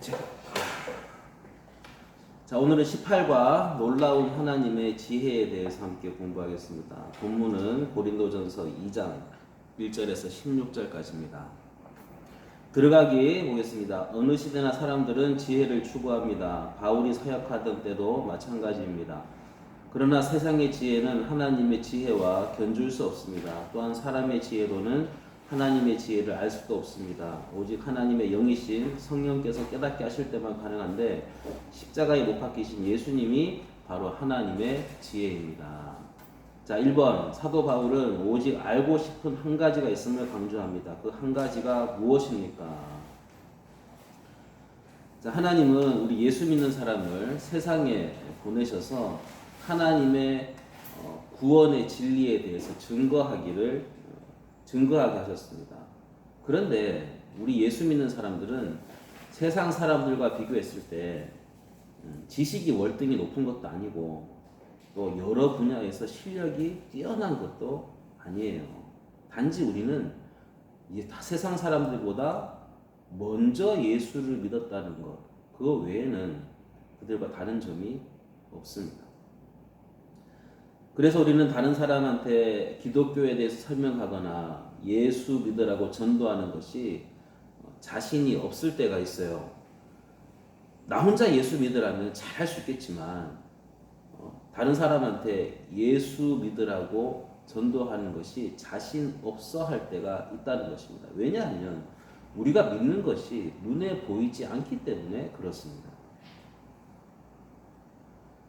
자, 오늘은 18과 놀라운 하나님의 지혜에 대해서 함께 공부하겠습니다. 본문은 고린도전서 2장 1절에서 16절까지입니다. 들어가기 보겠습니다. 어느 시대나 사람들은 지혜를 추구합니다. 바울이 사역하던 때도 마찬가지입니다. 그러나 세상의 지혜는 하나님의 지혜와 견줄 수 없습니다. 또한 사람의 지혜로는 하나님의 지혜를 알 수도 없습니다. 오직 하나님의 영이신 성령께서 깨닫게 하실 때만 가능한데 십자가에 못 박히신 예수님이 바로 하나님의 지혜입니다. 자, 1번 사도 바울은 오직 알고 싶은 한 가지가 있음을 강조합니다. 그 한 가지가 무엇입니까? 자, 하나님은 우리 예수 믿는 사람을 세상에 보내셔서 하나님의 구원의 진리에 대해서 증거하게 하셨습니다. 그런데 우리 예수 믿는 사람들은 세상 사람들과 비교했을 때 지식이 월등히 높은 것도 아니고 또 여러 분야에서 실력이 뛰어난 것도 아니에요. 단지 우리는 세상 사람들보다 먼저 예수를 믿었다는 것, 그거 외에는 그들과 다른 점이 없습니다. 그래서 우리는 다른 사람한테 기독교에 대해서 설명하거나 예수 믿으라고 전도하는 것이 자신이 없을 때가 있어요. 나 혼자 예수 믿으라면 잘할 수 있겠지만 다른 사람한테 예수 믿으라고 전도하는 것이 자신 없어 할 때가 있다는 것입니다. 왜냐하면 우리가 믿는 것이 눈에 보이지 않기 때문에 그렇습니다.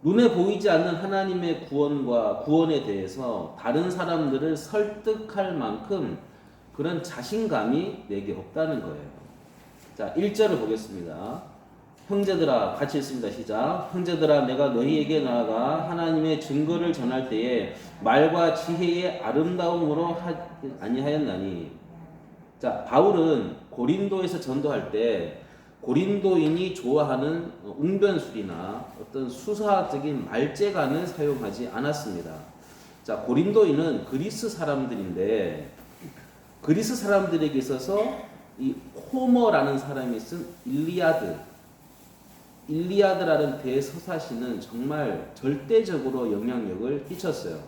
눈에 보이지 않는 하나님의 구원에 대해서 다른 사람들을 설득할 만큼 그런 자신감이 내게 없다는 거예요. 자, 1절을 보겠습니다. 형제들아, 같이 읽습니다. 시작. 형제들아, 내가 너희에게 나아가 하나님의 증거를 전할 때에 말과 지혜의 아름다움으로 아니하였나니. 자, 바울은 고린도에서 전도할 때 고린도인이 좋아하는 웅변술이나 어떤 수사적인 말재간을 사용하지 않았습니다. 자, 고린도인은 그리스 사람들인데 그리스 사람들에게 있어서 이 호머라는 사람이 쓴 일리아드라는 대서사시는 정말 절대적으로 영향력을 끼쳤어요.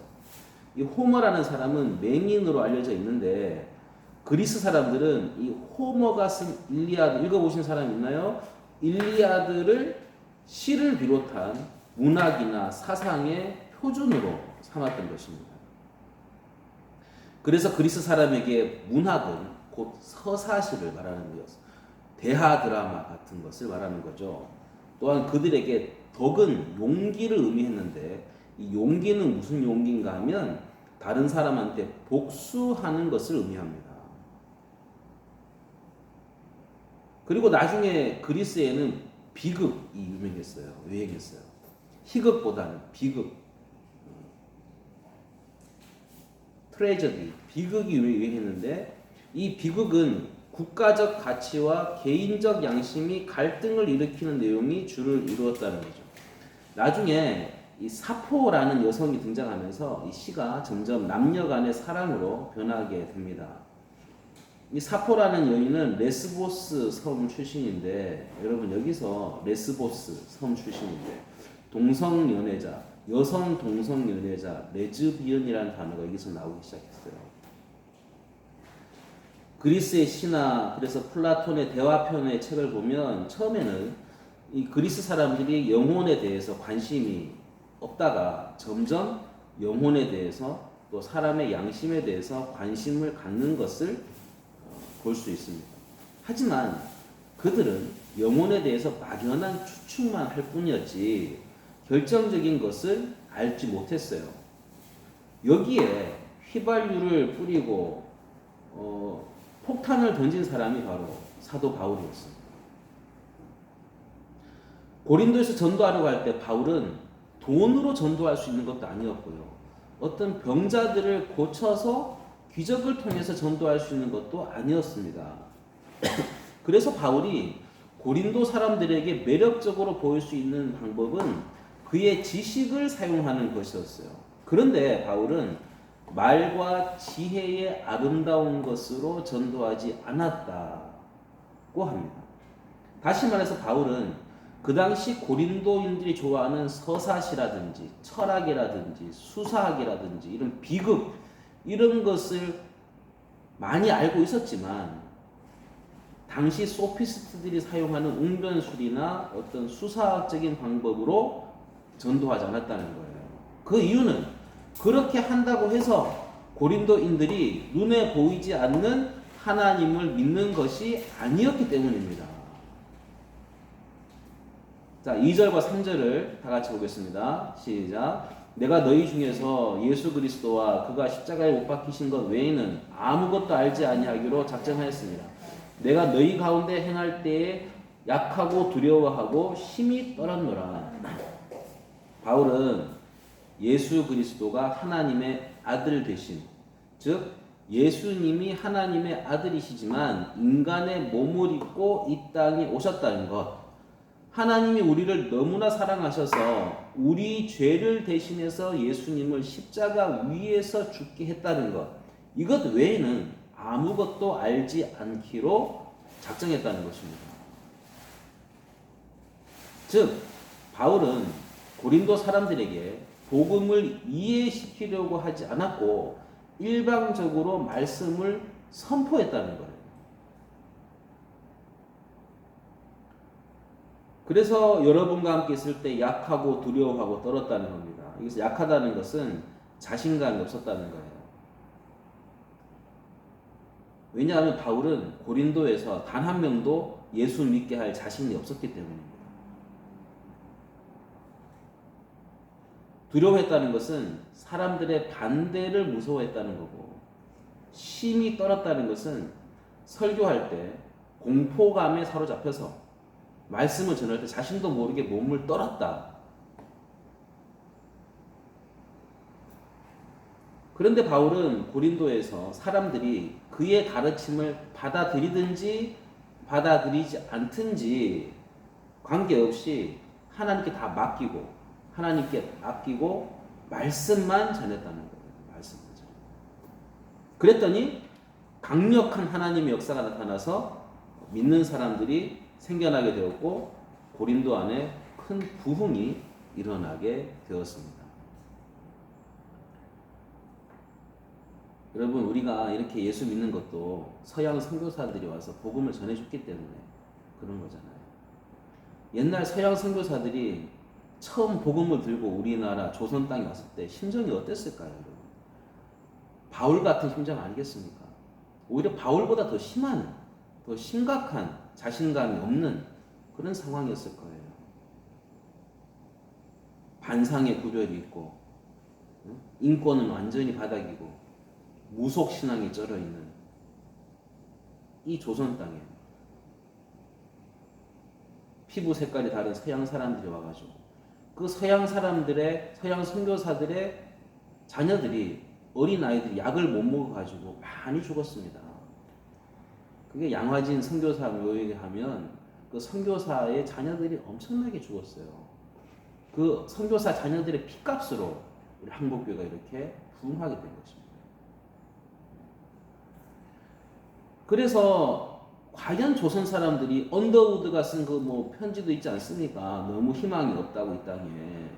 이 호머라는 사람은 맹인으로 알려져 있는데 그리스 사람들은 이 호머가 쓴 일리아드 읽어보신 사람 있나요? 일리아드를 시를 비롯한 문학이나 사상의 표준으로 삼았던 것입니다. 그래서 그리스 사람에게 문학은 곧 서사시를 말하는 것이었어요. 대하 드라마 같은 것을 말하는 거죠. 또한 그들에게 덕은 용기를 의미했는데 이 용기는 무슨 용기인가 하면 다른 사람한테 복수하는 것을 의미합니다. 그리고 나중에 그리스에는 비극이 유행했어요. 희극보다는 비극, 트레저디, 비극이 유행했는데 이 비극은 국가적 가치와 개인적 양심이 갈등을 일으키는 내용이 주를 이루었다는 거죠. 나중에 이 사포라는 여성이 등장하면서 이 시가 점점 남녀 간의 사랑으로 변하게 됩니다. 이 사포라는 여인은 레스보스 섬 출신인데 여러분 여기서 레스보스 섬 출신인데 동성연애자, 여성 동성연애자, 레즈비언이라는 단어가 여기서 나오기 시작했어요. 그리스의 신화, 그래서 플라톤의 대화편의 책을 보면 처음에는 이 그리스 사람들이 영혼에 대해서 관심이 없다가 점점 영혼에 대해서 또 사람의 양심에 대해서 관심을 갖는 것을 볼 수 있습니다. 하지만 그들은 영혼에 대해서 막연한 추측만 할 뿐이었지 결정적인 것을 알지 못했어요. 여기에 휘발유를 뿌리고 폭탄을 던진 사람이 바로 사도 바울이었습니다. 고린도에서 전도하려고 할 때 바울은 돈으로 전도할 수 있는 것도 아니었고요. 어떤 병자들을 고쳐서 기적을 통해서 전도할 수 있는 것도 아니었습니다. 그래서 바울이 고린도 사람들에게 매력적으로 보일 수 있는 방법은 그의 지식을 사용하는 것이었어요. 그런데 바울은 말과 지혜의 아름다운 것으로 전도하지 않았다고 합니다. 다시 말해서 바울은 그 당시 고린도인들이 좋아하는 서사시라든지 철학이라든지 수사학이라든지 이런 비극 이런 것을 많이 알고 있었지만 당시 소피스트들이 사용하는 웅변술이나 어떤 수사학적인 방법으로 전도하지 않았다는 거예요. 그 이유는 그렇게 한다고 해서 고린도인들이 눈에 보이지 않는 하나님을 믿는 것이 아니었기 때문입니다. 자, 2절과 3절을 다 같이 보겠습니다. 시작. 내가 너희 중에서 예수 그리스도와 그가 십자가에 못 박히신 것 외에는 아무것도 알지 아니하기로 작정하였습니다. 내가 너희 가운데 행할 때에 약하고 두려워하고 심히 떨었노라. 바울은 예수 그리스도가 하나님의 아들 되신, 즉 예수님이 하나님의 아들이시지만 인간의 몸을 입고 이 땅에 오셨다는 것, 하나님이 우리를 너무나 사랑하셔서 우리 죄를 대신해서 예수님을 십자가 위에서 죽게 했다는 것, 이것 외에는 아무것도 알지 않기로 작정했다는 것입니다. 즉 바울은 고린도 사람들에게 복음을 이해시키려고 하지 않았고 일방적으로 말씀을 선포했다는 거예요. 그래서 여러분과 함께 있을 때 약하고 두려워하고 떨었다는 겁니다. 여기서 약하다는 것은 자신감이 없었다는 거예요. 왜냐하면 바울은 고린도에서 단 한 명도 예수 믿게 할 자신이 없었기 때문입니다. 두려워했다는 것은 사람들의 반대를 무서워했다는 거고, 심히 떨었다는 것은 설교할 때 공포감에 사로잡혀서 말씀을 전할 때 자신도 모르게 몸을 떨었다. 그런데 바울은 고린도에서 사람들이 그의 가르침을 받아들이든지 받아들이지 않든지 관계없이 하나님께 다 맡기고 하나님께 맡기고 말씀만 전했다는 거예요. 말씀만 전했다. 그랬더니 강력한 하나님의 역사가 나타나서 믿는 사람들이 생겨나게 되었고 고린도 안에 큰 부흥이 일어나게 되었습니다. 여러분, 우리가 이렇게 예수 믿는 것도 서양 선교사들이 와서 복음을 전해줬기 때문에 그런 거잖아요. 옛날 서양 선교사들이 처음 복음을 들고 우리나라 조선 땅에 왔을 때 심정이 어땠을까요, 여러분? 바울 같은 심정 아니겠습니까? 오히려 바울보다 더 심한, 더 심각한 자신감이 없는 그런 상황이었을 거예요. 반상의 구별이 있고 인권은 완전히 바닥이고 무속신앙이 쩔어있는 이 조선 땅에 피부 색깔이 다른 서양 사람들이 와가지고 그 서양 사람들의, 서양 선교사들의 자녀들이, 어린 아이들이 약을 못 먹어가지고 많이 죽었습니다. 그게 양화진 선교사 묘역에 하면 그 선교사의 자녀들이 엄청나게 죽었어요. 그 선교사 자녀들의 피값으로 우리 한국교회가 이렇게 부흥하게 된 것입니다. 그래서 과연 조선 사람들이 언더우드가 쓴 그 뭐 편지도 있지 않습니까? 너무 희망이 없다고 이 땅에.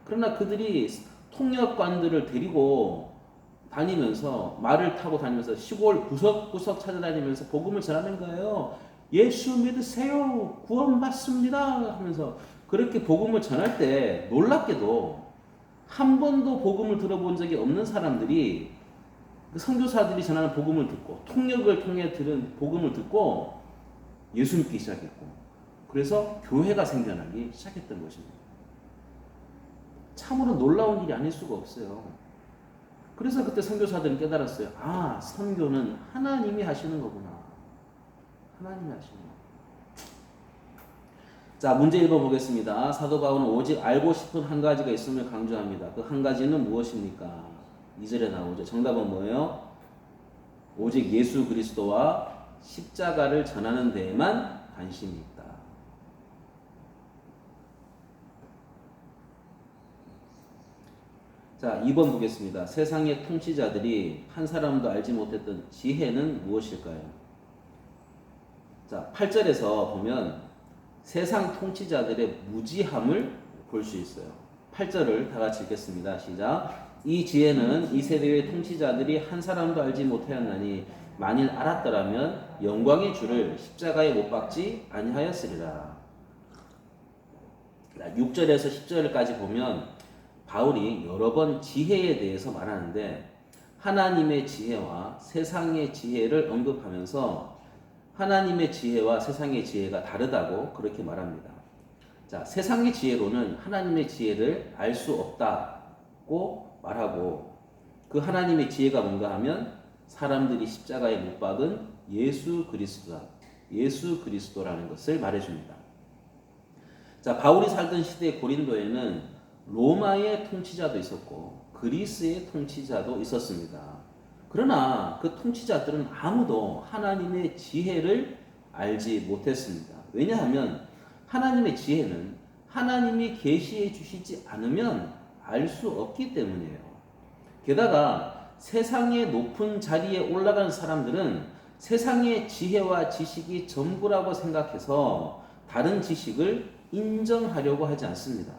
그러나 그들이 통역관들을 데리고 다니면서 말을 타고 다니면서 시골 구석구석 찾아다니면서 복음을 전하는 거예요. 예수 믿으세요. 구원받습니다. 하면서 그렇게 복음을 전할 때 놀랍게도 한 번도 복음을 들어본 적이 없는 사람들이 그 선교사들이 전하는 복음을 듣고 통역을 통해 들은 복음을 듣고 예수 믿기 시작했고 그래서 교회가 생겨나기 시작했던 것입니다. 참으로 놀라운 일이 아닐 수가 없어요. 그래서 그때 선교사들은 깨달았어요. 아, 선교는 하나님이 하시는 거구나. 하나님이 하시는 거. 자, 문제 읽어보겠습니다. 사도 바울은 오직 알고 싶은 한 가지가 있음을 강조합니다. 그 한 가지는 무엇입니까? 2절에 나오죠. 정답은 뭐예요? 오직 예수 그리스도와 십자가를 전하는 데에만 관심이 있다. 자, 2번 보겠습니다. 세상의 통치자들이 한 사람도 알지 못했던 지혜는 무엇일까요? 자, 8절에서 보면 세상 통치자들의 무지함을 볼 수 있어요. 8절을 다 같이 읽겠습니다. 시작. 이 지혜는 이 세대의 통치자들이 한 사람도 알지 못하였나니 만일 알았더라면 영광의 주를 십자가에 못 박지 아니하였으리라. 6절에서 10절까지 보면 바울이 여러 번 지혜에 대해서 말하는데 하나님의 지혜와 세상의 지혜를 언급하면서 하나님의 지혜와 세상의 지혜가 다르다고 그렇게 말합니다. 자, 세상의 지혜로는 하나님의 지혜를 알 수 없다고 말하고 그 하나님의 지혜가 뭔가 하면 사람들이 십자가에 못 박은 예수 그리스도라는 것을 말해줍니다. 자, 바울이 살던 시대 고린도에는 로마의 통치자도 있었고 그리스의 통치자도 있었습니다. 그러나 그 통치자들은 아무도 하나님의 지혜를 알지 못했습니다. 왜냐하면 하나님의 지혜는 하나님이 계시해 주시지 않으면 알 수 없기 때문이에요. 게다가 세상의 높은 자리에 올라간 사람들은 세상의 지혜와 지식이 전부라고 생각해서 다른 지식을 인정하려고 하지 않습니다.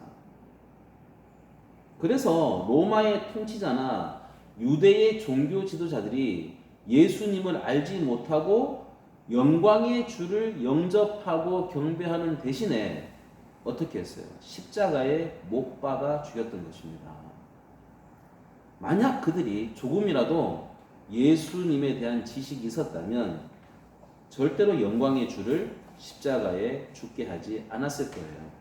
그래서 로마의 통치자나 유대의 종교 지도자들이 예수님을 알지 못하고 영광의 주를 영접하고 경배하는 대신에 어떻게 했어요? 십자가에 못 박아 죽였던 것입니다. 만약 그들이 조금이라도 예수님에 대한 지식이 있었다면 절대로 영광의 주를 십자가에 죽게 하지 않았을 거예요.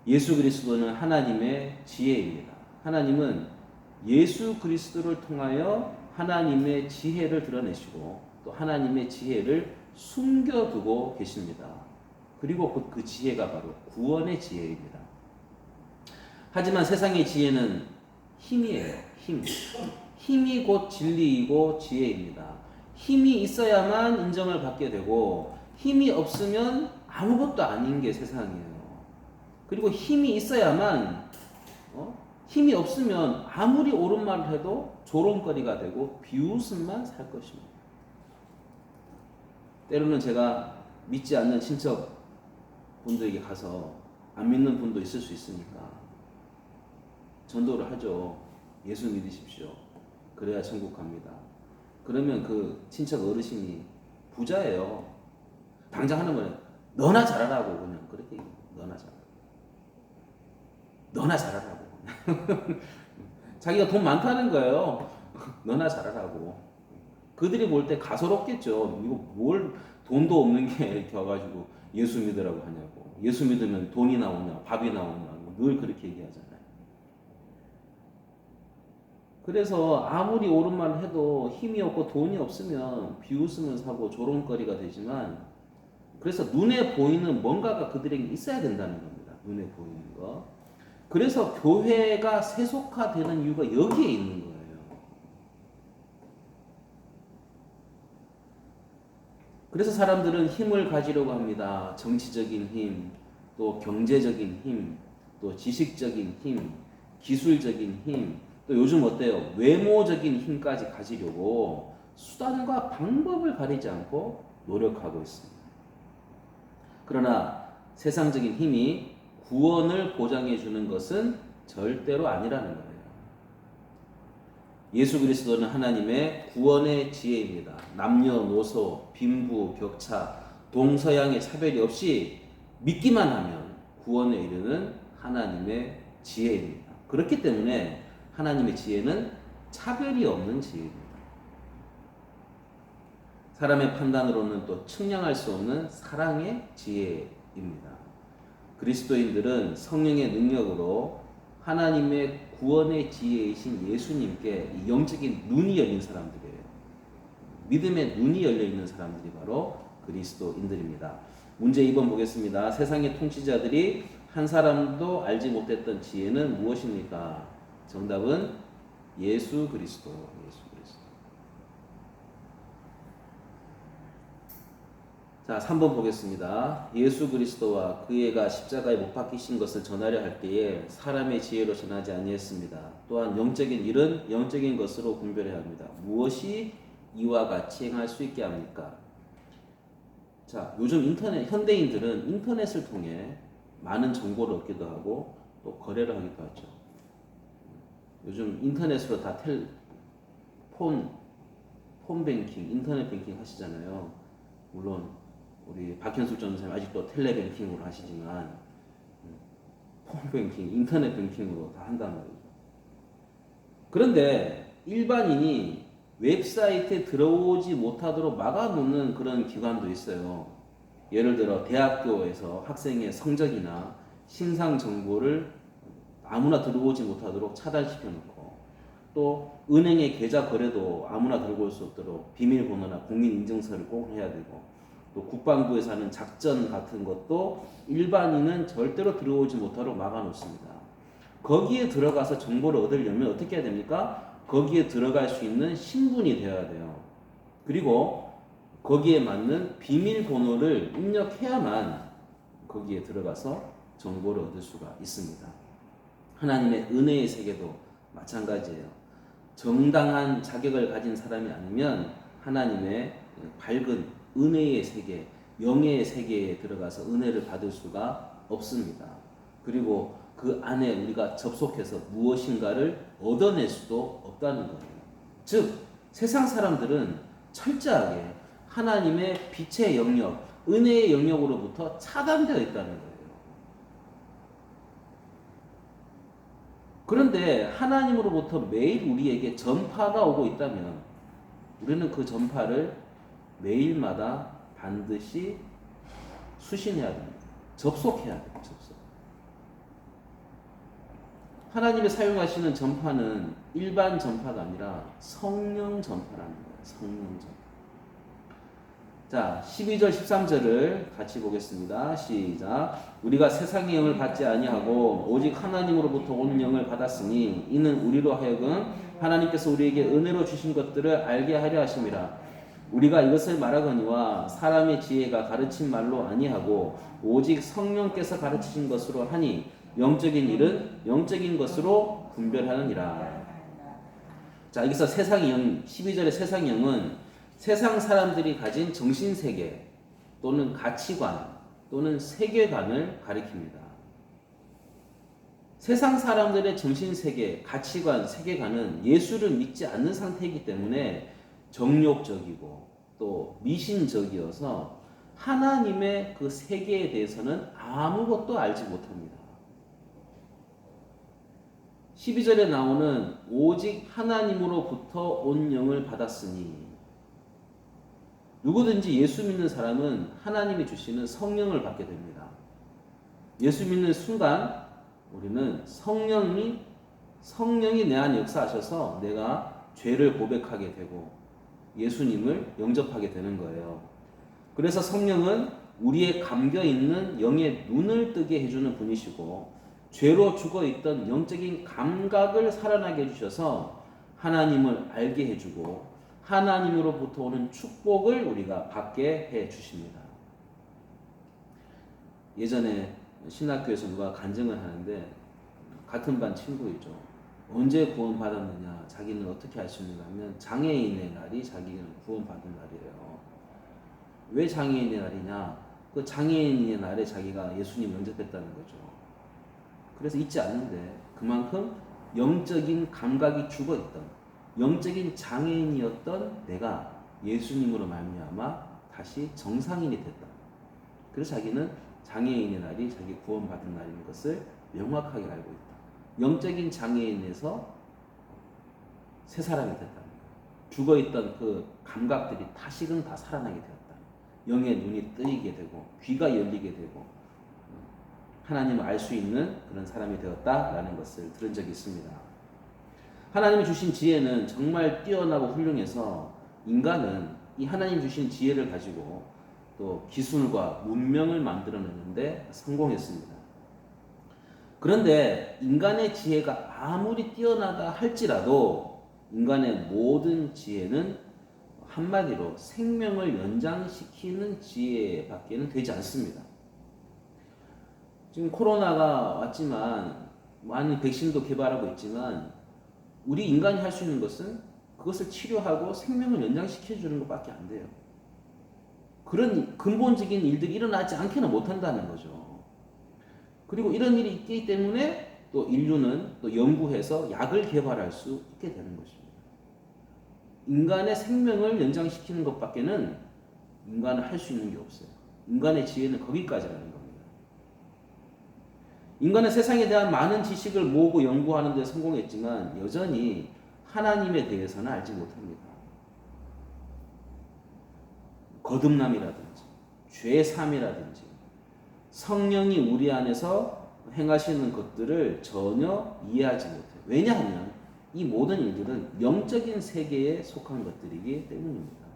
예수 그리스도는 하나님의 지혜입니다. 하나님은 예수 그리스도를 통하여 하나님의 지혜를 드러내시고 또 하나님의 지혜를 숨겨두고 계십니다. 그리고 그 지혜가 바로 구원의 지혜입니다. 하지만 세상의 지혜는 힘이에요. 힘이 곧 진리이고 지혜입니다. 힘이 있어야만 인정을 받게 되고 힘이 없으면 아무것도 아닌 게 세상이에요. 그리고 힘이 있어야만 힘이 없으면 아무리 옳은 말을 해도 조롱거리가 되고 비웃음만 살 것입니다. 때로는 제가 믿지 않는 친척 분들에게 가서 안 믿는 분도 있을 수 있으니까 전도를 하죠. 예수 믿으십시오. 그래야 천국 갑니다. 그러면 그 친척 어르신이 부자예요. 당장 하는 거는 너나 잘하라고 그냥 그렇게 얘기해요. 너나 잘하라고. 자기가 돈 많다는 거예요. 너나 잘하라고. 그들이 볼 때 가소롭겠죠. 이거 뭘 돈도 없는 게 이렇게 와가지고 예수 믿으라고 하냐고. 예수 믿으면 돈이 나오냐, 밥이 나오냐. 늘 그렇게 얘기하잖아요. 그래서 아무리 옳은 말을 해도 힘이 없고 돈이 없으면 비웃음을 사고 조롱거리가 되지만 그래서 눈에 보이는 뭔가가 그들에게 있어야 된다는 겁니다. 눈에 보이는 거. 그래서 교회가 세속화되는 이유가 여기에 있는 거예요. 그래서 사람들은 힘을 가지려고 합니다. 정치적인 힘, 또 경제적인 힘, 또 지식적인 힘, 기술적인 힘, 또 요즘 어때요? 외모적인 힘까지 가지려고 수단과 방법을 가리지 않고 노력하고 있습니다. 그러나 세상적인 힘이 구원을 보장해 주는 것은 절대로 아니라는 거예요. 예수 그리스도는 하나님의 구원의 지혜입니다. 남녀노소, 빈부, 격차, 동서양의 차별이 없이 믿기만 하면 구원에 이르는 하나님의 지혜입니다. 그렇기 때문에 하나님의 지혜는 차별이 없는 지혜입니다. 사람의 판단으로는 또 측량할 수 없는 사랑의 지혜입니다. 그리스도인들은 성령의 능력으로 하나님의 구원의 지혜이신 예수님께 영적인 눈이 열린 사람들이에요. 믿음의 눈이 열려있는 사람들이 바로 그리스도인들입니다. 문제 2번 보겠습니다. 세상의 통치자들이 한 사람도 알지 못했던 지혜는 무엇입니까? 정답은 예수 그리스도. 자, 3번 보겠습니다. 예수 그리스도와 그의가 십자가에 못 박히신 것을 전하려 할 때에 사람의 지혜로 전하지 아니했습니다. 또한 영적인 일은 영적인 것으로 분별해야 합니다. 무엇이 이와 같이 행할 수 있게 합니까? 자, 요즘 현대인들은 인터넷을 통해 많은 정보를 얻기도 하고 또 거래를 하기도 하죠. 요즘 인터넷으로 다 폰뱅킹, 인터넷 뱅킹 하시잖아요. 물론 우리 박현숙 전사님 아직도 텔레뱅킹으로 하시지만 폰뱅킹, 인터넷 뱅킹으로 다 한단 말이죠. 그런데 일반인이 웹사이트에 들어오지 못하도록 막아놓는 그런 기관도 있어요. 예를 들어 대학교에서 학생의 성적이나 신상 정보를 아무나 들어오지 못하도록 차단시켜 놓고, 또 은행의 계좌 거래도 아무나 들어올 수 없도록 비밀번호나 공인인증서를 꼭 해야 되고, 또 국방부에서 하는 작전 같은 것도 일반인은 절대로 들어오지 못하도록 막아 놓습니다. 거기에 들어가서 정보를 얻으려면 어떻게 해야 됩니까? 거기에 들어갈 수 있는 신분이 되어야 돼요. 그리고 거기에 맞는 비밀번호를 입력해야만 거기에 들어가서 정보를 얻을 수가 있습니다. 하나님의 은혜의 세계도 마찬가지예요. 정당한 자격을 가진 사람이 아니면 하나님의 밝은 은혜의 세계, 영예의 세계에 들어가서 은혜를 받을 수가 없습니다. 그리고 그 안에 우리가 접속해서 무엇인가를 얻어낼 수도 없다는 거예요. 즉, 세상 사람들은 철저하게 하나님의 빛의 영역, 은혜의 영역으로부터 차단되어 있다는 거예요. 그런데 하나님으로부터 매일 우리에게 전파가 오고 있다면 우리는 그 전파를 매일마다 반드시 수신해야 됩니다. 접속해야 됩니다. 접속. 하나님이 사용하시는 전파는 일반 전파가 아니라 성령 전파라는 거예요. 성령 전파. 자, 12절 13절을 같이 보겠습니다. 시작. 우리가 세상의 영을 받지 아니하고 오직 하나님으로부터 온 영을 받았으니 이는 우리로 하여금 하나님께서 우리에게 은혜로 주신 것들을 알게 하려 하심이라. 우리가 이것을 말하거니와 사람의 지혜가 가르친 말로 아니하고 오직 성령께서 가르치신 것으로 하니 영적인 일은 영적인 것으로 분별하느니라. 자, 여기서 세상의 영, 12절의 세상의 영은 세상 사람들이 가진 정신세계 또는 가치관 또는 세계관을 가리킵니다. 세상 사람들의 정신세계, 가치관, 세계관은 예수를 믿지 않는 상태이기 때문에 정욕적이고 또 미신적이어서 하나님의 그 세계에 대해서는 아무것도 알지 못합니다. 12절에 나오는 오직 하나님으로부터 온 영을 받았으니, 누구든지 예수 믿는 사람은 하나님이 주시는 성령을 받게 됩니다. 예수 믿는 순간 우리는 성령이 내 안에 역사하셔서 내가 죄를 고백하게 되고 예수님을 영접하게 되는 거예요. 그래서 성령은 우리의 감겨있는 영의 눈을 뜨게 해주는 분이시고, 죄로 죽어있던 영적인 감각을 살아나게 해주셔서 하나님을 알게 해주고 하나님으로부터 오는 축복을 우리가 받게 해 주십니다. 예전에 신학교에서 누가 간증을 하는데, 같은 반 친구이죠. 언제 구원 받았느냐, 자기는 어떻게 알 수 있는가 하면 장애인의 날이 자기는 구원 받은 날이래요. 왜 장애인의 날이냐? 그 장애인의 날에 자기가 예수님 영접했다는 거죠. 그래서 잊지 않는데 그만큼 영적인 감각이 죽어있던, 영적인 장애인이었던 내가 예수님으로 말미암아 다시 정상인이 됐다. 그래서 자기는 장애인의 날이 자기 구원받은 날인 것을 명확하게 알고 있다. 영적인 장애인에서 새 사람이 됐다. 죽어있던 그 감각들이 다시금 다 살아나게 되었다. 영의 눈이 뜨이게 되고 귀가 열리게 되고 하나님을 알 수 있는 그런 사람이 되었다라는 것을 들은 적이 있습니다. 하나님이 주신 지혜는 정말 뛰어나고 훌륭해서 인간은 이 하나님 주신 지혜를 가지고 또 기술과 문명을 만들어내는데 성공했습니다. 그런데 인간의 지혜가 아무리 뛰어나다 할지라도 인간의 모든 지혜는 한마디로 생명을 연장시키는 지혜밖에는 되지 않습니다. 지금 코로나가 왔지만 많은 백신도 개발하고 있지만 우리 인간이 할 수 있는 것은 그것을 치료하고 생명을 연장시켜주는 것밖에 안 돼요. 그런 근본적인 일들이 일어나지 않게는 못한다는 거죠. 그리고 이런 일이 있기 때문에 또 인류는 또 연구해서 약을 개발할 수 있게 되는 것입니다. 인간의 생명을 연장시키는 것밖에는 인간은 할 수 있는 게 없어요. 인간의 지혜는 거기까지라는 겁니다. 인간은 세상에 대한 많은 지식을 모으고 연구하는 데 성공했지만 여전히 하나님에 대해서는 알지 못합니다. 거듭남이라든지 죄삼이라든지 성령이 우리 안에서 행하시는 것들을 전혀 이해하지 못해요. 왜냐하면 이 모든 일들은 영적인 세계에 속한 것들이기 때문입니다.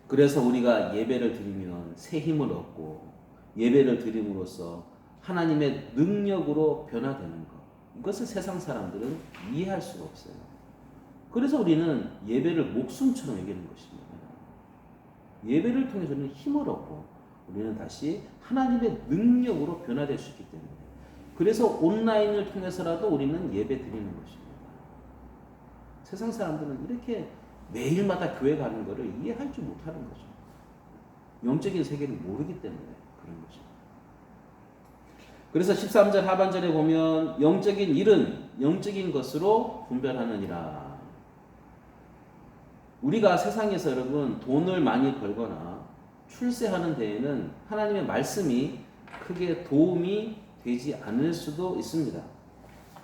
그래서 우리가 예배를 드리면 새 힘을 얻고 예배를 드림으로써 하나님의 능력으로 변화되는 것, 이것을 세상 사람들은 이해할 수가 없어요. 그래서 우리는 예배를 목숨처럼 여기는 것입니다. 예배를 통해서 우리는 힘을 얻고 우리는 다시 하나님의 능력으로 변화될 수 있기 때문에, 그래서 온라인을 통해서라도 우리는 예배 드리는 것입니다. 세상 사람들은 이렇게 매일마다 교회 가는 것을 이해할 줄 못하는 거죠. 영적인 세계를 모르기 때문에 그런 거죠. 그래서 13절 하반절에 보면 영적인 일은 영적인 것으로 분별하느니라. 우리가 세상에서 여러분 돈을 많이 벌거나 출세하는 데에는 하나님의 말씀이 크게 도움이 되지 않을 수도 있습니다.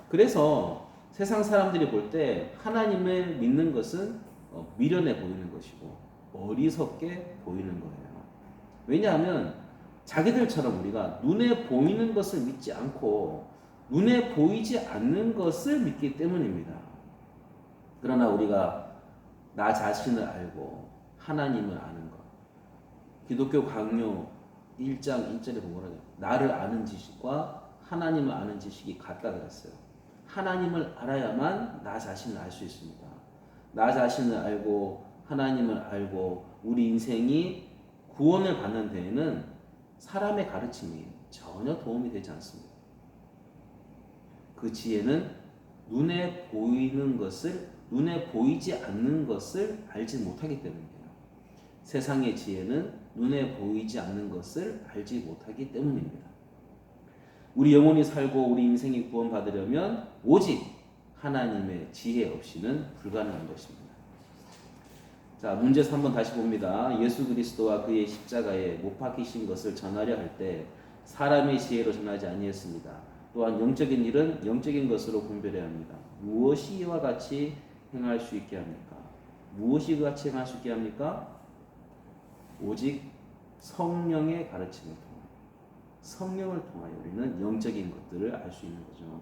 그래서 세상 사람들이 볼 때 하나님을 믿는 것은 미련해 보이는 것이고 어리석게 보이는 거예요. 왜냐하면 자기들처럼 우리가 눈에 보이는 것을 믿지 않고 눈에 보이지 않는 것을 믿기 때문입니다. 그러나 우리가 나 자신을 알고 하나님을 아는 것, 기독교 강요 1장 1절에 보면 나를 아는 지식과 하나님을 아는 지식이 같다 그랬어요. 하나님을 알아야만 나 자신을 알 수 있습니다. 나 자신을 알고 하나님을 알고 우리 인생이 구원을 받는 데에는 사람의 가르침이 전혀 도움이 되지 않습니다. 그 지혜는 눈에 보이는 것을, 눈에 보이지 않는 것을 알지 못하기 때문이에요. 세상의 지혜는 눈에 보이지 않는 것을 알지 못하기 때문입니다. 우리 영혼이 살고 우리 인생이 구원받으려면 오직 하나님의 지혜 없이는 불가능한 것입니다. 자, 문제 3번 다시 봅니다. 예수 그리스도와 그의 십자가에 못 박히신 것을 전하려 할 때 사람의 지혜로 전하지 아니했습니다. 또한 영적인 일은 영적인 것으로 분별해야 합니다. 무엇이 이와 같이 행할 수 있게 합니까? 무엇이 같이 행할 수 있게 합니까? 오직 성령의 가르침을 통해, 성령을 통하여 우리는 영적인 것들을 알 수 있는 거죠.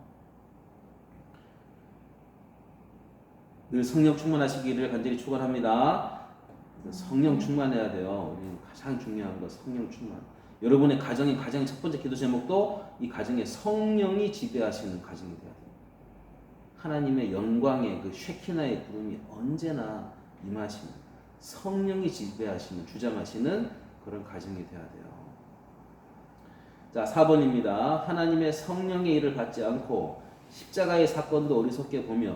늘 성령 충만하시기를 간절히 축원합니다. 성령 충만해야 돼요. 우리 가장 중요한 거 성령 충만. 여러분의 가정의 가장 첫 번째 기도 제목도 이 가정에 성령이 지배하시는 가정이 돼야 돼요. 하나님의 영광의 그 쉐키나의 구름이 언제나 임하시는, 성령이 지배하시는, 주장하시는 그런 가정이 돼야 돼요. 자, 4번입니다. 하나님의 성령의 일을 받지 않고 십자가의 사건도 어리석게 보며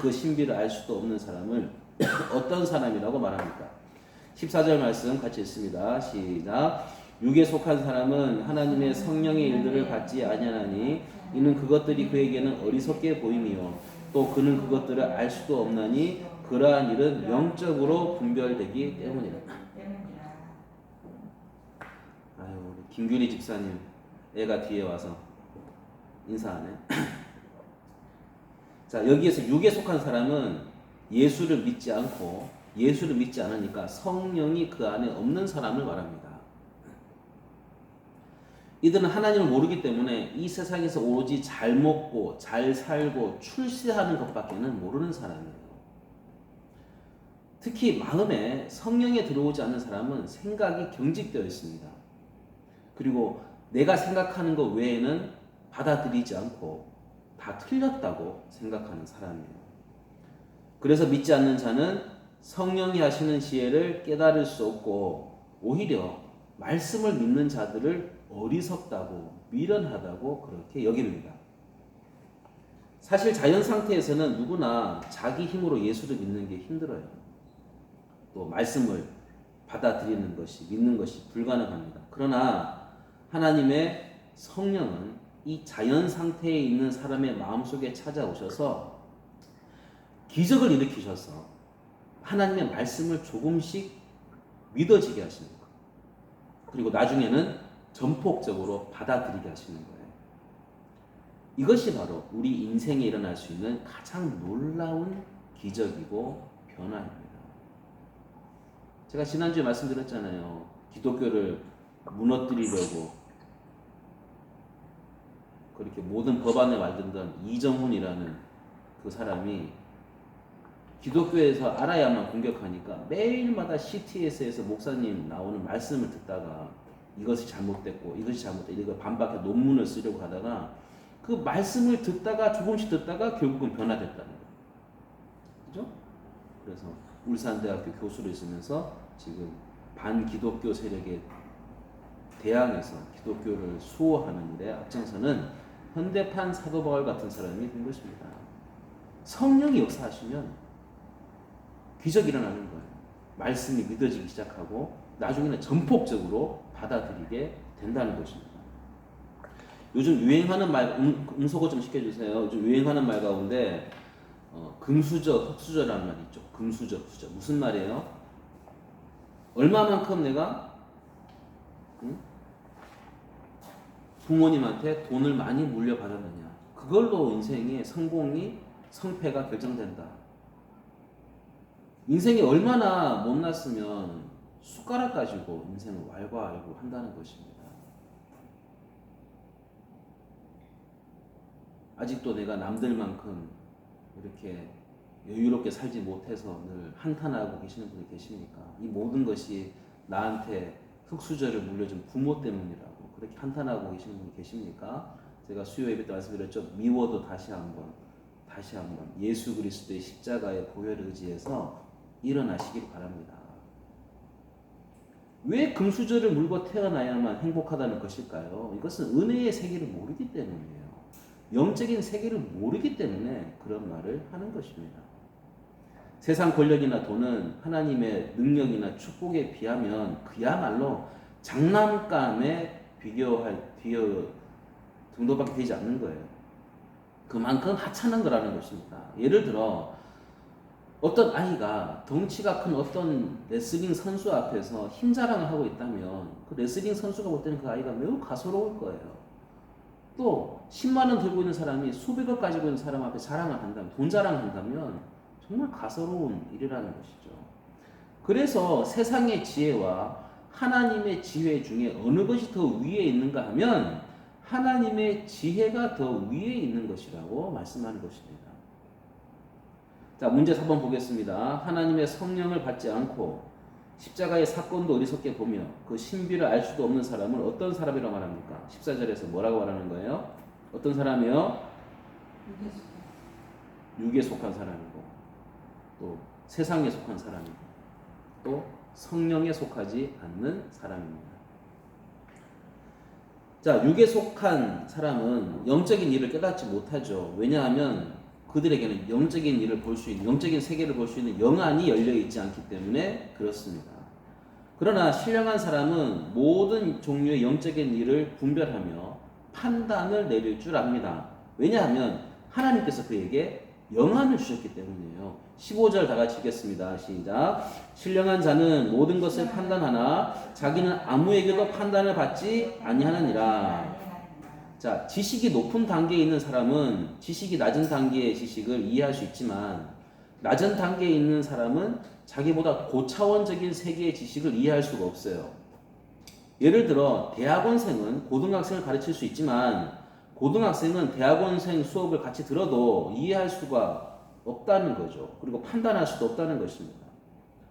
그 신비를 알 수도 없는 사람을 어떤 사람이라고 말합니까? 14절 말씀 같이 읽습니다. 시작. 육에 속한 사람은 하나님의 성령의 일들을 받지 아니하나니 이는 그것들이 그에게는 어리석게 보임이요 또 그는 그것들을 알 수도 없나니 그러한 일은 영적으로 분별되기 때문이라. 아유, 우리 김규리 집사님 애가 뒤에 와서 인사하네. 자, 여기에서 육에 속한 사람은 예수를 믿지 않고 예수를 믿지 않으니까 성령이 그 안에 없는 사람을 말합니다. 이들은 하나님을 모르기 때문에 이 세상에서 오로지 잘 먹고 잘 살고 출세하는 것밖에는 모르는 사람이에요. 특히 마음에 성령이 들어오지 않는 사람은 생각이 경직되어 있습니다. 그리고 내가 생각하는 것 외에는 받아들이지 않고 다 틀렸다고 생각하는 사람이에요. 그래서 믿지 않는 자는 성령이 하시는 지혜를 깨달을 수 없고 오히려 말씀을 믿는 자들을 어리석다고 미련하다고 그렇게 여깁니다. 사실 자연 상태에서는 누구나 자기 힘으로 예수를 믿는 게 힘들어요. 또 말씀을 받아들이는 것이, 믿는 것이 불가능합니다. 그러나 하나님의 성령은 이 자연 상태에 있는 사람의 마음속에 찾아오셔서 기적을 일으키셔서 하나님의 말씀을 조금씩 믿어지게 하시는 거예요. 그리고 나중에는 전폭적으로 받아들이게 하시는 거예요. 이것이 바로 우리 인생에 일어날 수 있는 가장 놀라운 기적이고 변화입니다. 제가 지난주에 말씀드렸잖아요. 기독교를 무너뜨리려고 그렇게 모든 법안에 만들던 이정훈이라는 그 사람이 기독교에서 알아야만 공격하니까 매일마다 CTS에서 목사님 나오는 말씀을 듣다가 이것이 잘못됐고 이것이 잘못됐고 이거 반박해 논문을 쓰려고 하다가 그 말씀을 듣다가 조금씩 듣다가 결국은 변화됐다는 거예요. 그죠? 그래서 울산대학교 교수로 있으면서 지금 반기독교 세력에 대항해서 기독교를 수호하는 일에 앞장서는 현대판 사도 바울 같은 사람이 된 것입니다. 성령이 역사하시면 기적이 일어나는 거예요. 말씀이 믿어지기 시작하고 나중에는 전폭적으로 받아들이게 된다는 것입니다. 요즘 유행하는 말, 응소거 좀 시켜주세요. 요즘 유행하는 말 가운데 금수저, 흑수저라는 말이 있죠. 금수저, 흑수저. 무슨 말이에요? 얼마만큼 내가 부모님한테 돈을 많이 물려받았느냐. 그걸로 인생의 성공이, 성패가 결정된다. 인생이 얼마나 못났으면 숟가락 가지고 인생을 왈가왈부 한다는 것입니다. 아직도 내가 남들만큼 이렇게 여유롭게 살지 못해서 늘 한탄하고 계시는 분이 계십니까? 이 모든 것이 나한테 흙수저를 물려준 부모 때문이라고 그렇게 한탄하고 계시는 분이 계십니까? 제가 수요 예배 때 말씀드렸죠. 미워도 다시 한번 예수 그리스도의 십자가의 보혈을 의지해서 일어나시길 바랍니다. 왜 금수저를 물고 태어나야만 행복하다는 것일까요? 이것은 은혜의 세계를 모르기 때문이에요. 영적인 세계를 모르기 때문에 그런 말을 하는 것입니다. 세상 권력이나 돈은 하나님의 능력이나 축복에 비하면 그야말로 장난감에 비교 정도밖에 되지 않는 거예요. 그만큼 하찮은 거라는 것입니다. 예를 들어 어떤 아이가 덩치가 큰 어떤 레슬링 선수 앞에서 힘 자랑을 하고 있다면 그 레슬링 선수가 볼 때는 그 아이가 매우 가소로울 거예요. 또 10만 원 들고 있는 사람이 수백억 가지고 있는 사람 앞에 자랑을 한다면, 돈 자랑을 한다면 정말 가소로운 일이라는 것이죠. 그래서 세상의 지혜와 하나님의 지혜 중에 어느 것이 더 위에 있는가 하면 하나님의 지혜가 더 위에 있는 것이라고 말씀하는 것입니다. 자, 문제 4번 보겠습니다. 하나님의 성령을 받지 않고 십자가의 사건도 어리석게 보며 그 신비를 알 수도 없는 사람은 어떤 사람이라고 말합니까? 14절에서 뭐라고 말하는 거예요? 어떤 사람이요? 육에 속한 사람이고 또 세상에 속한 사람이고 또 성령에 속하지 않는 사람입니다. 자, 육에 속한 사람은 영적인 일을 깨닫지 못하죠. 왜냐하면 그들에게는 영적인 일을 볼 수 있는, 영적인 세계를 볼 수 있는 영안이 열려 있지 않기 때문에 그렇습니다. 그러나 신령한 사람은 모든 종류의 영적인 일을 분별하며 판단을 내릴 줄 압니다. 왜냐하면 하나님께서 그에게 영안을 주셨기 때문이에요. 15절 다 같이 읽겠습니다. 시작. 신령한 자는 모든 것을 판단하나 자기는 아무에게도 판단을 받지 아니하느니라. 자, 지식이 높은 단계에 있는 사람은 지식이 낮은 단계의 지식을 이해할 수 있지만 낮은 단계에 있는 사람은 자기보다 고차원적인 세계의 지식을 이해할 수가 없어요. 예를 들어 대학원생은 고등학생을 가르칠 수 있지만 고등학생은 대학원생 수업을 같이 들어도 이해할 수가 없다는 거죠. 그리고 판단할 수도 없다는 것입니다.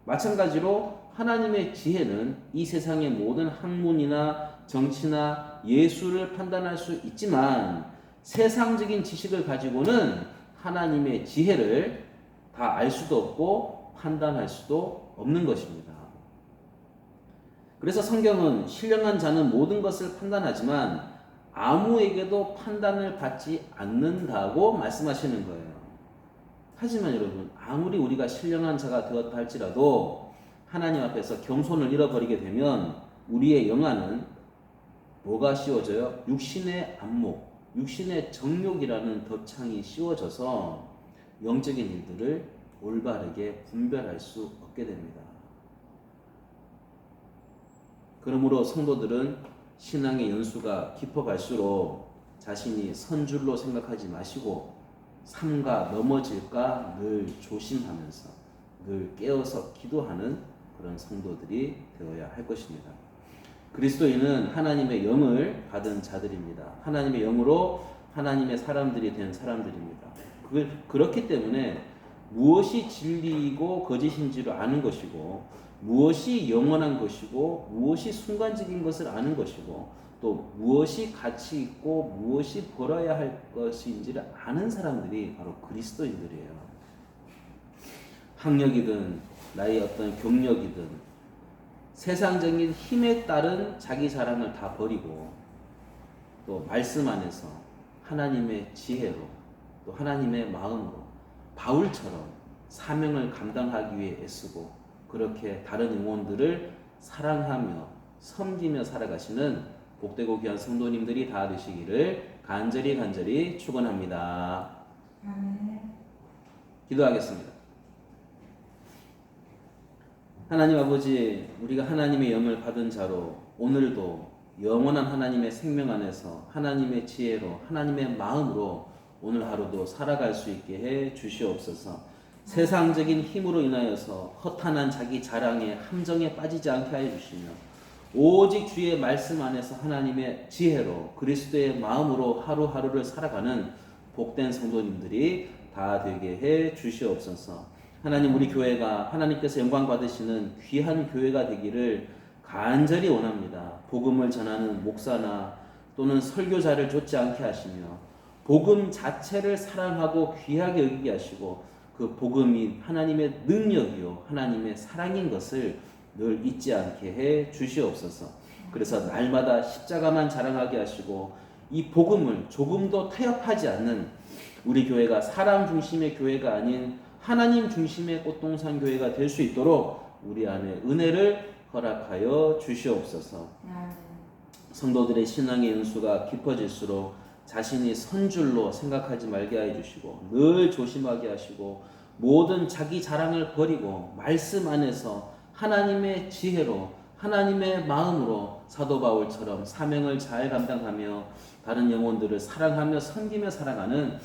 마찬가지로 하나님의 지혜는 이 세상의 모든 학문이나 정치나 예술을 판단할 수 있지만 세상적인 지식을 가지고는 하나님의 지혜를 다 알 수도 없고 판단할 수도 없는 것입니다. 그래서 성경은 신령한 자는 모든 것을 판단하지만 아무에게도 판단을 받지 않는다고 말씀하시는 거예요. 하지만 여러분, 아무리 우리가 신령한 자가 되었다 할지라도 하나님 앞에서 겸손을 잃어버리게 되면 우리의 영안은 뭐가 씌워져요? 육신의 안목, 육신의 정욕이라는 덫창이 씌워져서 영적인 일들을 올바르게 분별할 수 없게 됩니다. 그러므로 성도들은 신앙의 연수가 깊어갈수록 자신이 선줄로 생각하지 마시고 삼가 넘어질까 늘 조심하면서 늘 깨어서 기도하는 그런 성도들이 되어야 할 것입니다. 그리스도인은 하나님의 영을 받은 자들입니다. 하나님의 영으로 하나님의 사람들이 된 사람들입니다. 그렇기 때문에 무엇이 진리이고 거짓인지를 아는 것이고, 무엇이 영원한 것이고 무엇이 순간적인 것을 아는 것이고, 또 무엇이 가치 있고 무엇이 벌어야 할 것인지를 아는 사람들이 바로 그리스도인들이에요. 학력이든 나의 어떤 경력이든 세상적인 힘에 따른 자기 자랑을 다 버리고 또 말씀 안에서 하나님의 지혜로 또 하나님의 마음으로 바울처럼 사명을 감당하기 위해 애쓰고 그렇게 다른 영혼들을 사랑하며 섬기며 살아가시는 복되고 귀한 성도님들이 다 되시기를 간절히 축원합니다. 아멘. 기도하겠습니다. 하나님 아버지, 우리가 하나님의 영을 받은 자로 오늘도 영원한 하나님의 생명 안에서 하나님의 지혜로 하나님의 마음으로 오늘 하루도 살아갈 수 있게 해 주시옵소서. 세상적인 힘으로 인하여서 허탄한 자기 자랑의 함정에 빠지지 않게 하여 주시며 오직 주의 말씀 안에서 하나님의 지혜로 그리스도의 마음으로 하루하루를 살아가는 복된 성도님들이 다 되게 해 주시옵소서. 하나님, 우리 교회가 하나님께서 영광 받으시는 귀한 교회가 되기를 간절히 원합니다. 복음을 전하는 목사나 또는 설교자를 좇지 않게 하시며 복음 자체를 사랑하고 귀하게 여기게 하시고 그 복음이 하나님의 능력이요 하나님의 사랑인 것을 늘 잊지 않게 해 주시옵소서. 그래서 날마다 십자가만 자랑하게 하시고 이 복음을 조금도 타협하지 않는 우리 교회가 사람 중심의 교회가 아닌 하나님 중심의 꽃동산 교회가 될 수 있도록 우리 안에 은혜를 허락하여 주시옵소서. 성도들의 신앙의 연수가 깊어질수록 자신이 선줄로 생각하지 말게 해 주시고 늘 조심하게 하시고 모든 자기 자랑을 버리고 말씀 안에서 하나님의 지혜로 하나님의 마음으로 사도 바울처럼 사명을 잘 감당하며 다른 영혼들을 사랑하며 섬기며 살아가는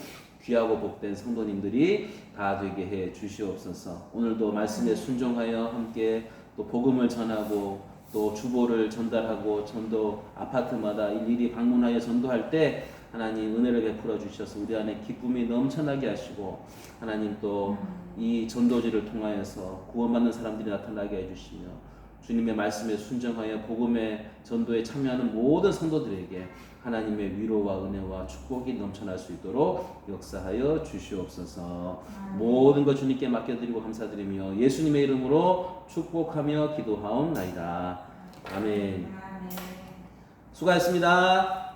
귀하고 복된 성도님들이 다 되게 해 주시옵소서. 오늘도 말씀에 순종하여 함께 또 복음을 전하고 또 주보를 전달하고 전도 아파트마다 일일이 방문하여 전도할 때 하나님 은혜를 베풀어 주셔서 우리 안에 기쁨이 넘쳐나게 하시고 하나님 또 이 전도지를 통하여서 구원받는 사람들이 나타나게 해주시며 주님의 말씀에 순종하여 복음의 전도에 참여하는 모든 성도들에게 하나님의 위로와 은혜와 축복이 넘쳐날 수 있도록 역사하여 주시옵소서. 모든 것 주님께 맡겨드리고 감사드리며 예수님의 이름으로 축복하며 기도하옵나이다. 아멘. 수고하셨습니다.